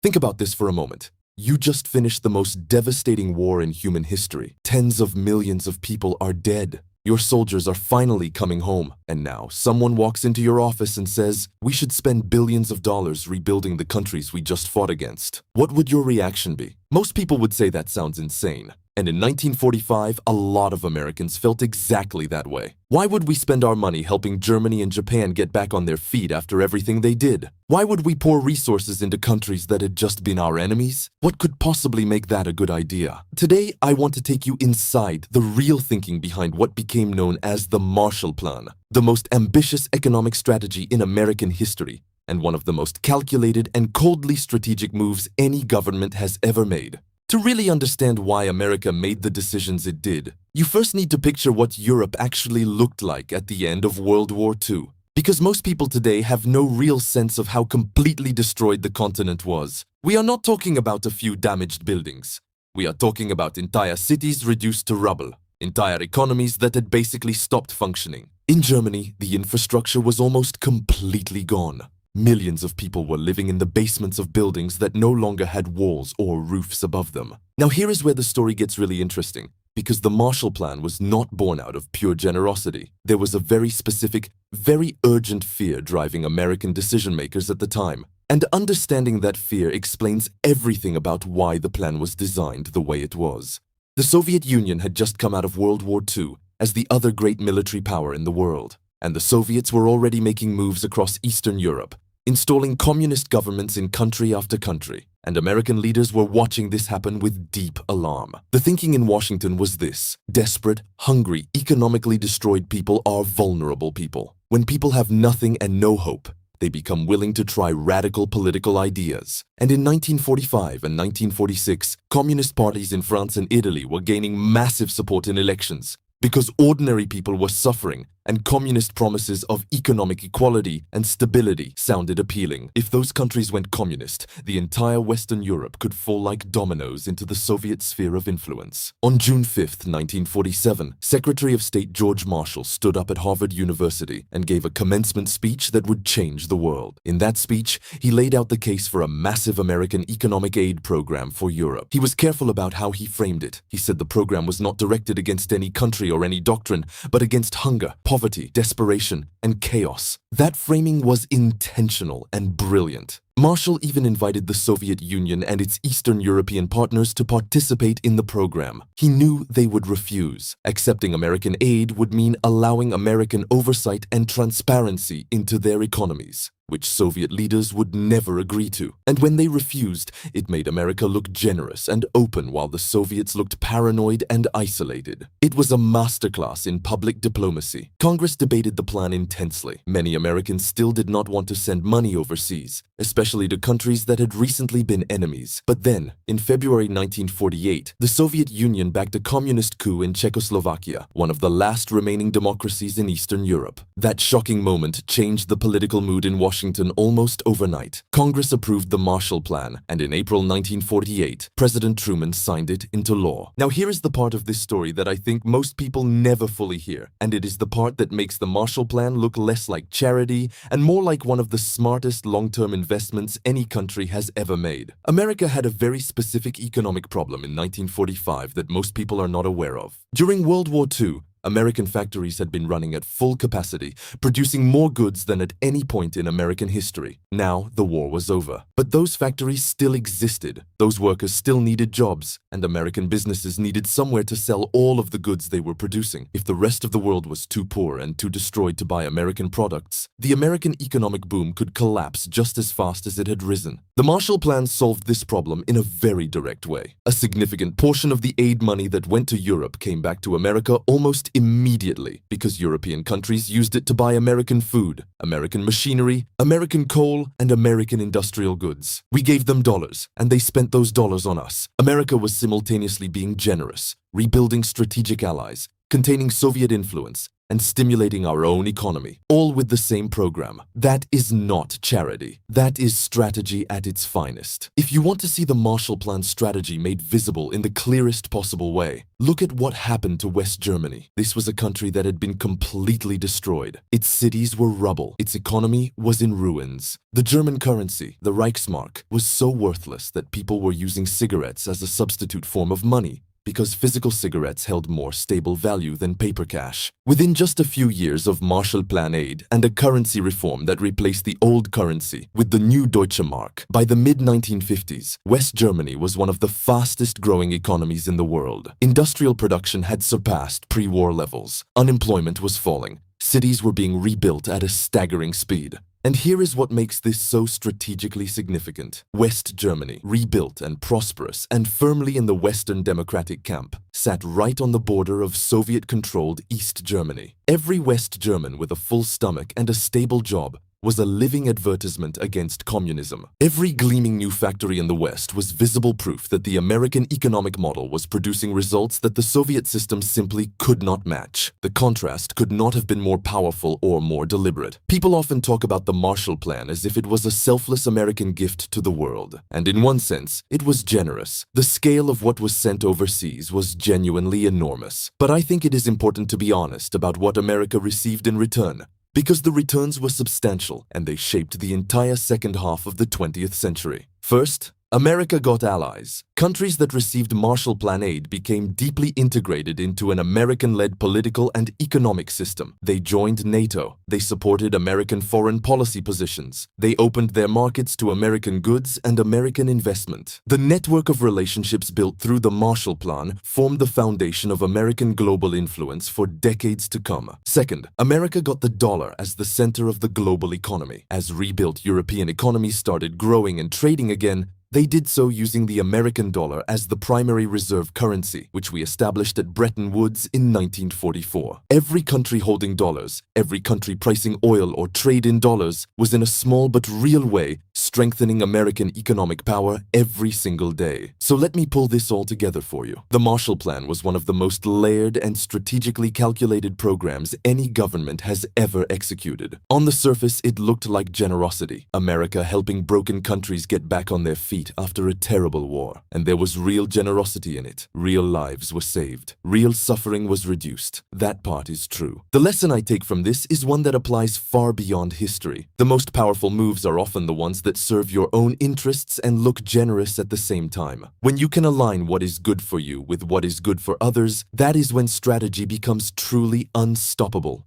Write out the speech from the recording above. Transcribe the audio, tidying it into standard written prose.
Think about this for a moment. You just finished the most devastating war in human history. Tens of millions of people are dead. Your soldiers are finally coming home, and now someone walks into your office and says, "We should spend billions of dollars rebuilding the countries we just fought against." What would your reaction be? Most people would say that sounds insane. And in 1945, a lot of Americans felt exactly that way. Why would we spend our money helping Germany and Japan get back on their feet after everything they did? Why would we pour resources into countries that had just been our enemies? What could possibly make that a good idea? Today, I want to take you inside the real thinking behind what became known as the Marshall Plan, the most ambitious economic strategy in American history, and one of the most calculated and coldly strategic moves any government has ever made. To really understand why America made the decisions it did, you first need to picture what Europe actually looked like at the end of World War II. Because most people today have no real sense of how completely destroyed the continent was. We are not talking about a few damaged buildings. We are talking about entire cities reduced to rubble, entire economies that had basically stopped functioning. In Germany, the infrastructure was almost completely gone. Millions of people were living in the basements of buildings that no longer had walls or roofs above them. Now here is where the story gets really interesting, because the Marshall Plan was not born out of pure generosity. There was a very specific, very urgent fear driving American decision-makers at the time. And understanding that fear explains everything about why the plan was designed the way it was. The Soviet Union had just come out of World War II as the other great military power in the world. And the Soviets were already making moves across Eastern Europe, installing communist governments in country after country, and American leaders were watching this happen with deep alarm. The thinking in Washington was this: desperate, hungry, economically destroyed people are vulnerable people. When people have nothing and no hope, they become willing to try radical political ideas. And in 1945 and 1946, communist parties in France and Italy were gaining massive support in elections because ordinary people were suffering and communist promises of economic equality and stability sounded appealing. If those countries went communist, the entire Western Europe could fall like dominoes into the Soviet sphere of influence. On June 5, 1947, Secretary of State George Marshall stood up at Harvard University and gave a commencement speech that would change the world. In that speech, he laid out the case for a massive American economic aid program for Europe. He was careful about how he framed it. He said the program was not directed against any country or any doctrine, but against hunger, poverty, desperation, and chaos. That framing was intentional and brilliant. Marshall even invited the Soviet Union and its Eastern European partners to participate in the program. He knew they would refuse. Accepting American aid would mean allowing American oversight and transparency into their economies, which Soviet leaders would never agree to. And when they refused, it made America look generous and open while the Soviets looked paranoid and isolated. It was a masterclass in public diplomacy. Congress debated the plan intensely. Many Americans still did not want to send money overseas, especially to countries that had recently been enemies. But then, in February 1948, the Soviet Union backed a communist coup in Czechoslovakia, one of the last remaining democracies in Eastern Europe. That shocking moment changed the political mood in Washington almost overnight. Congress approved the Marshall Plan, and in April 1948, President Truman signed it into law. Now here is the part of this story that I think most people never fully hear, and it is the part that makes the Marshall Plan look less like charity and more like one of the smartest long-term investments any country has ever made. America had a very specific economic problem in 1945 that most people are not aware of. During World War II, American factories had been running at full capacity, producing more goods than at any point in American history. Now, the war was over. But those factories still existed. Those workers still needed jobs, and American businesses needed somewhere to sell all of the goods they were producing. If the rest of the world was too poor and too destroyed to buy American products, the American economic boom could collapse just as fast as it had risen. The Marshall Plan solved this problem in a very direct way. A significant portion of the aid money that went to Europe came back to America almost immediately because European countries used it to buy American food, American machinery, American coal, and American industrial goods. We gave them dollars, and they spent those dollars on us. America was simultaneously being generous, rebuilding strategic allies, containing Soviet influence, and stimulating our own economy, all with the same program. That is not charity. That is strategy at its finest. If you want to see the Marshall Plan strategy made visible in the clearest possible way, look at what happened to West Germany. This was a country that had been completely destroyed. Its cities were rubble. Its economy was in ruins. The German currency, the Reichsmark, was so worthless that people were using cigarettes as a substitute form of money, because physical cigarettes held more stable value than paper cash. Within just a few years of Marshall Plan aid and a currency reform that replaced the old currency with the new Deutsche Mark, by the mid-1950s, West Germany was one of the fastest-growing economies in the world. Industrial production had surpassed pre-war levels. Unemployment was falling. Cities were being rebuilt at a staggering speed. And here is what makes this so strategically significant. West Germany, rebuilt and prosperous and firmly in the Western democratic camp, sat right on the border of Soviet-controlled East Germany. Every West German with a full stomach and a stable job was a living advertisement against communism. Every gleaming new factory in the West was visible proof that the American economic model was producing results that the Soviet system simply could not match. The contrast could not have been more powerful or more deliberate. People often talk about the Marshall Plan as if it was a selfless American gift to the world. And in one sense, it was generous. The scale of what was sent overseas was genuinely enormous. But I think it is important to be honest about what America received in return, because the returns were substantial and they shaped the entire second half of the 20th century. First, America got allies. Countries that received Marshall Plan aid became deeply integrated into an American-led political and economic system. They joined NATO. They supported American foreign policy positions. They opened their markets to American goods and American investment. The network of relationships built through the Marshall Plan formed the foundation of American global influence for decades to come. Second, America got the dollar as the center of the global economy. As rebuilt European economies started growing and trading again, they did so using the American dollar as the primary reserve currency, which we established at Bretton Woods in 1944. Every country holding dollars, every country pricing oil or trade in dollars, was in a small but real way strengthening American economic power every single day. So let me pull this all together for you. The Marshall Plan was one of the most layered and strategically calculated programs any government has ever executed. On the surface, it looked like generosity, America helping broken countries get back on their feet after a terrible war. And there was real generosity in it. Real lives were saved. Real suffering was reduced. That part is true. The lesson I take from this is one that applies far beyond history. The most powerful moves are often the ones that serve your own interests and look generous at the same time. When you can align what is good for you with what is good for others, that is when strategy becomes truly unstoppable.